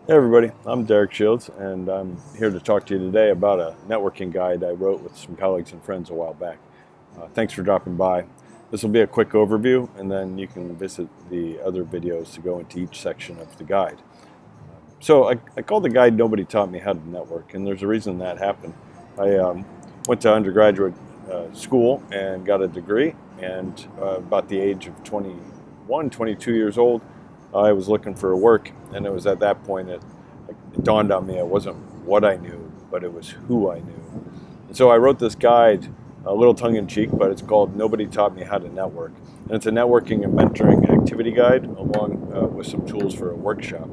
Hey everybody, I'm Derek Shields, and I'm here to talk to you today about a networking guide I wrote with some colleagues and friends a while back. Thanks for dropping by. This will be a quick overview, and then you can visit the other videos to go into each section of the guide. I called the guide Nobody Taught Me How to Network, and there's a reason that happened. I went to undergraduate school and got a degree, and about the age of 21, 22 years old, I was looking for work, and it was at that point it dawned on me it wasn't what I knew, but it was who I knew. And so I wrote this guide, a little tongue-in-cheek, but it's called Nobody Taught Me How to Network. And it's a networking and mentoring activity guide along with some tools for a workshop.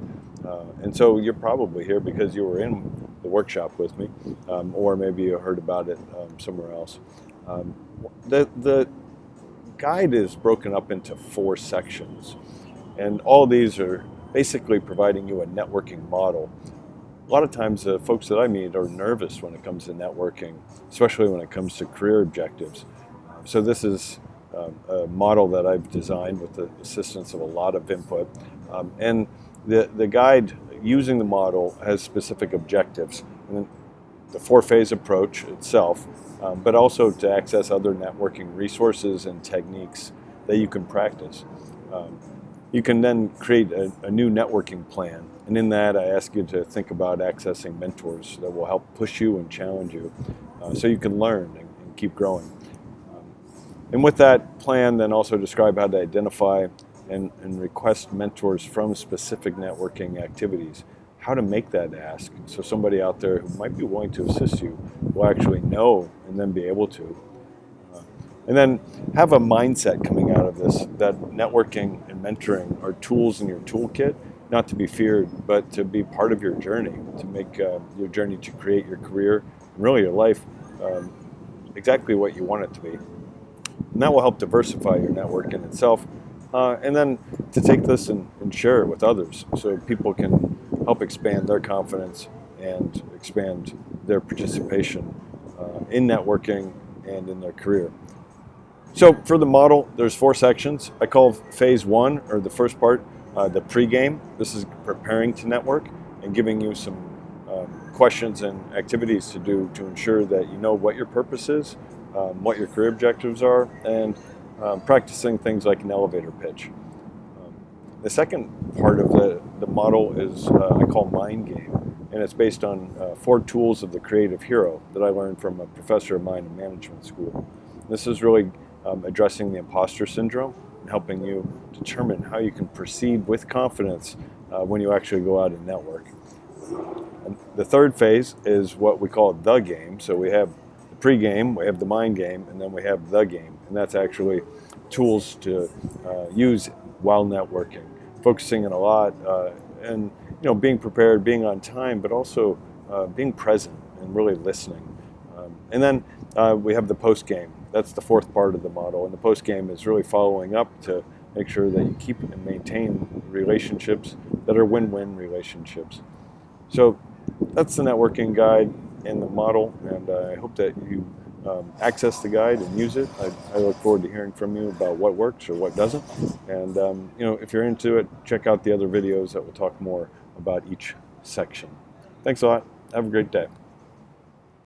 And so you're probably here because you were in the workshop with me, or maybe you heard about it somewhere else. The guide is broken up into 4 sections. And all these are basically providing you a networking model. A lot of times the folks that I meet are nervous when it comes to networking, especially when it comes to career objectives. So this is a model that I've designed with the assistance of a lot of input. And the guide using the model has specific objectives. And the 4-phase approach itself, but also to access other networking resources and techniques that you can practice. You can then create a new networking plan. And in that, I ask you to think about accessing mentors that will help push you and challenge you so you can learn and keep growing. And with that plan, then also describe how to identify and request mentors from specific networking activities. How to make that ask so somebody out there who might be willing to assist you will actually know and then be able to. And then have a mindset coming out of this that networking and mentoring are tools in your toolkit, not to be feared, but to be part of your journey, to make your journey to create your career and really your life exactly what you want it to be. And that will help diversify your network in itself. And then to take this and share it with others so people can help expand their confidence and expand their participation in networking and in their career. So for the model, there's 4 sections. I call phase 1, or the first part, the pregame. This is preparing to network and giving you some questions and activities to do to ensure that you know what your purpose is, what your career objectives are, and practicing things like an elevator pitch. The second part of the model is I call mind game, and it's based on 4 tools of the creative hero that I learned from a professor of mine in management school. This is really addressing the imposter syndrome and helping you determine how you can proceed with confidence when you actually go out and network. And the third phase is what we call the game. So we have the pre-game, we have the mind game, and then we have the game. And that's actually tools to use while networking, focusing on a lot and being prepared, being on time, but also being present and really listening. And then we have the post-game. That's the 4th part of the model. And the post-game is really following up to make sure that you keep and maintain relationships that are win-win relationships. So that's the networking guide and the model. And I hope that you access the guide and use it. I look forward to hearing from you about what works or what doesn't. And if you're into it, check out the other videos that will talk more about each section. Thanks a lot. Have a great day.